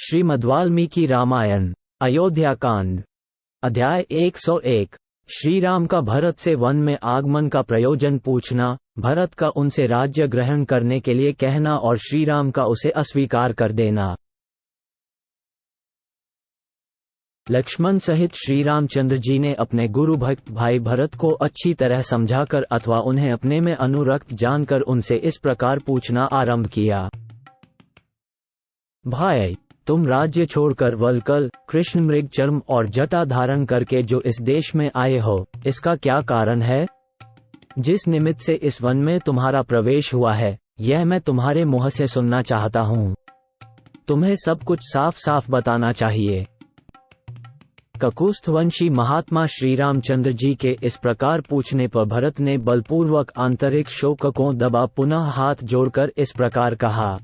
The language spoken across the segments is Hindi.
श्रीमद्वाल्मीकि रामायण अयोध्या कांड अध्याय 101। श्रीराम का भरत से वन में आगमन का प्रयोजन पूछना, भरत का उनसे राज्य ग्रहण करने के लिए कहना और श्रीराम का उसे अस्वीकार कर देना। लक्ष्मण सहित श्री रामचंद्र जी ने अपने गुरु भक्त भाई भरत को अच्छी तरह समझाकर अथवा उन्हें अपने में अनुरक्त जानकर उनसे इस प्रकार पूछना आरंभ किया। भाई, तुम राज्य छोड़कर वल्कल, कृष्ण मृग चर्म और जटा धारण करके जो इस देश में आए हो, इसका क्या कारण है? जिस निमित्त से इस वन में तुम्हारा प्रवेश हुआ है, यह मैं तुम्हारे मुंह से सुनना चाहता हूँ। तुम्हें सब कुछ साफ साफ बताना चाहिए। ककुस्थवंशी महात्मा श्री रामचंद्र जी के इस प्रकार पूछने पर भरत ने बलपूर्वक आंतरिक शोक को दबा पुनः हाथ जोड़कर इस प्रकार कहा।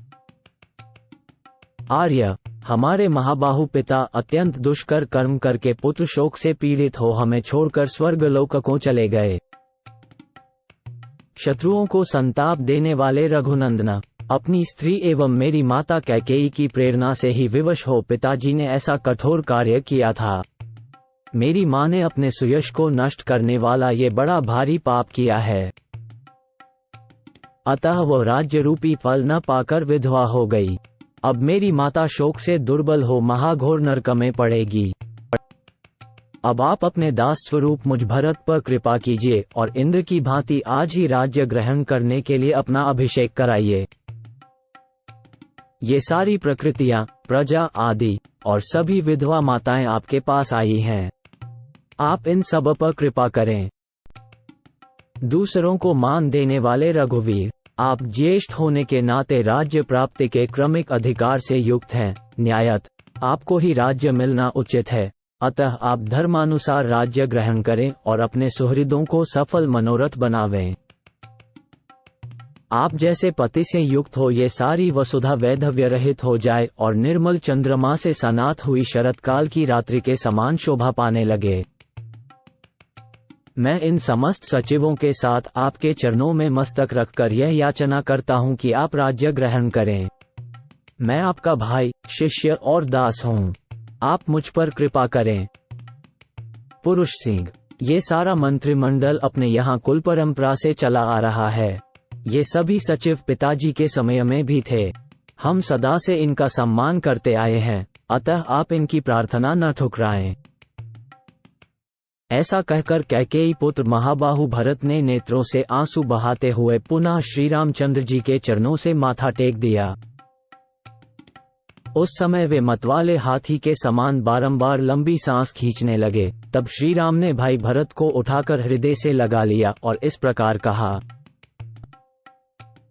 आर्य, हमारे महाबाहु पिता अत्यंत दुष्कर कर्म करके पुत्र शोक से पीड़ित हो हमें छोड़कर स्वर्ग लोक को चले गए। शत्रुओं को संताप देने वाले रघुनंदन, अपनी स्त्री एवं मेरी माता कैकेयी की प्रेरणा से ही विवश हो पिताजी ने ऐसा कठोर कार्य किया था। मेरी मां ने अपने सुयश को नष्ट करने वाला ये बड़ा भारी पाप किया है। अतः वह राज्य रूपी फल न पाकर विधवा हो गई। अब मेरी माता शोक से दुर्बल हो महाघोर नरक में पड़ेगी। अब आप अपने दास स्वरूप मुझ भरत पर कृपा कीजिए और इंद्र की भांति आज ही राज्य ग्रहण करने के लिए अपना अभिषेक कराइए। ये सारी प्रकृतियां, प्रजा आदि और सभी विधवा माताएं आपके पास आई हैं। आप इन सब पर कृपा करें। दूसरों को मान देने वाले रघुवीर, आप ज्येष्ठ होने के नाते राज्य प्राप्ति के क्रमिक अधिकार से युक्त हैं। न्यायत आपको ही राज्य मिलना उचित है। अतः आप धर्मानुसार राज्य ग्रहण करें और अपने सुहृदों को सफल मनोरथ बनावें। आप जैसे पति से युक्त हो ये सारी वसुधा वैधव्य रहित हो जाए और निर्मल चंद्रमा से सनात हुई शरतकाल की रात्रि के समान शोभा पाने लगे। मैं इन समस्त सचिवों के साथ आपके चरणों में मस्तक रखकर यह याचना करता हूं कि आप राज्य ग्रहण करें। मैं आपका भाई, शिष्य और दास हूं। आप मुझ पर कृपा करें। पुरुष सिंह, ये सारा मंत्रिमंडल अपने यहाँ कुल परंपरा से चला आ रहा है। ये सभी सचिव पिताजी के समय में भी थे। हम सदा से इनका सम्मान करते आए हैं, अतः आप इनकी प्रार्थना न ठुकराएं। ऐसा कहकर कैकेयी पुत्र महाबाहु भरत ने नेत्रों से आंसू बहाते हुए पुनः श्री रामचंद्र जी के चरणों से माथा टेक दिया। उस समय वे मतवाले हाथी के समान बारंबार लंबी सांस खींचने लगे। तब श्री राम ने भाई भरत को उठाकर हृदय से लगा लिया और इस प्रकार कहा।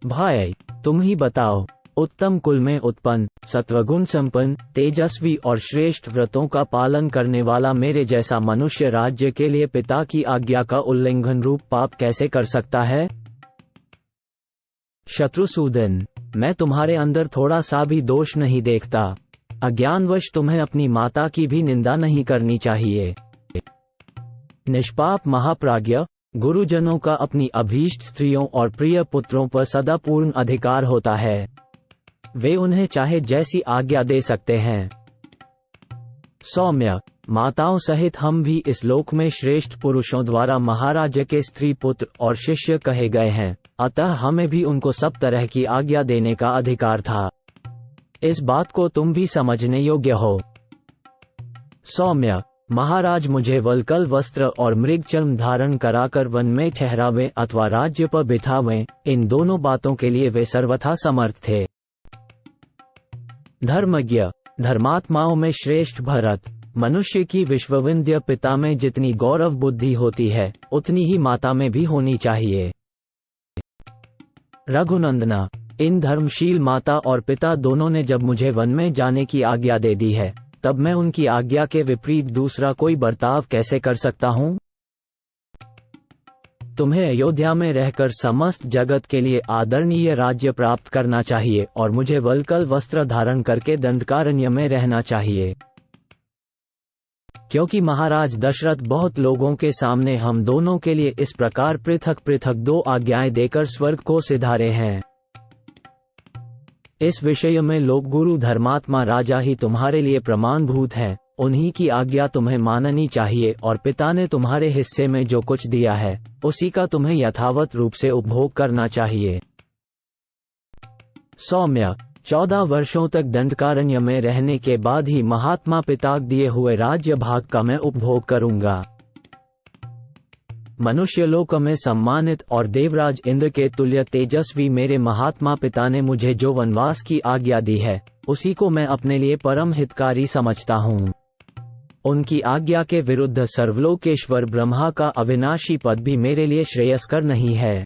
भाई, तुम ही बताओ, उत्तम कुल में उत्पन्न, सत्वगुण संपन्न, तेजस्वी और श्रेष्ठ व्रतों का पालन करने वाला मेरे जैसा मनुष्य राज्य के लिए पिता की आज्ञा का उल्लंघन रूप पाप कैसे कर सकता है? शत्रुसूदन, मैं तुम्हारे अंदर थोड़ा सा भी दोष नहीं देखता। अज्ञानवश तुम्हें अपनी माता की भी निंदा नहीं करनी चाहिए। निष्पाप महाप्राज्ञ, गुरुजनों का अपनी अभीष्ट स्त्रियों और प्रिय पुत्रों पर सदा पूर्ण अधिकार होता है। वे उन्हें चाहे जैसी आज्ञा दे सकते हैं। सौम्य, माताओं सहित हम भी इस लोक में श्रेष्ठ पुरुषों द्वारा महाराज के स्त्री पुत्र और शिष्य कहे गए हैं, अतः हमें भी उनको सब तरह की आज्ञा देने का अधिकार था। इस बात को तुम भी समझने योग्य हो। सौम्य, महाराज मुझे वल्कल वस्त्र और मृग चर्म धारण कराकर वन में ठहरावें अथवा राज्य पर बिठावें, इन दोनों बातों के लिए वे सर्वथा समर्थ थे। धर्मज्ञ, धर्मात्माओं में श्रेष्ठ भरत, मनुष्य की विश्वविंध्य पिता में जितनी गौरव बुद्धि होती है, उतनी ही माता में भी होनी चाहिए। रघुनंदना, इन धर्मशील माता और पिता दोनों ने जब मुझे वन में जाने की आज्ञा दे दी है, तब मैं उनकी आज्ञा के विपरीत दूसरा कोई बर्ताव कैसे कर सकता हूँ? तुम्हें अयोध्या में रहकर समस्त जगत के लिए आदरणीय राज्य प्राप्त करना चाहिए और मुझे वल्कल वस्त्र धारण करके दंडकारण्य में रहना चाहिए। क्योंकि महाराज दशरथ बहुत लोगों के सामने हम दोनों के लिए इस प्रकार पृथक पृथक दो आज्ञाएं देकर स्वर्ग को सिधारे हैं। इस विषय में लोक गुरु धर्मात्मा राजा ही तुम्हारे लिए प्रमाणभूत है, उन्हीं की आज्ञा तुम्हें माननी चाहिए और पिता ने तुम्हारे हिस्से में जो कुछ दिया है उसी का तुम्हें यथावत रूप से उपभोग करना चाहिए। सौम्य, 14 वर्षों तक दंडकारण्य में रहने के बाद ही महात्मा पिता दिए हुए राज्य भाग का मैं उपभोग करूंगा। मनुष्यलोक में सम्मानित और देवराज इंद्र के तुल्य तेजस्वी मेरे महात्मा पिता ने मुझे जो वनवास की आज्ञा दी है उसी को मैं अपने लिए परम हितकारी समझता हूँ। उनकी आज्ञा के विरुद्ध सर्वलोकेश्वर ब्रह्मा का अविनाशी पद भी मेरे लिए श्रेयस्कर नहीं है।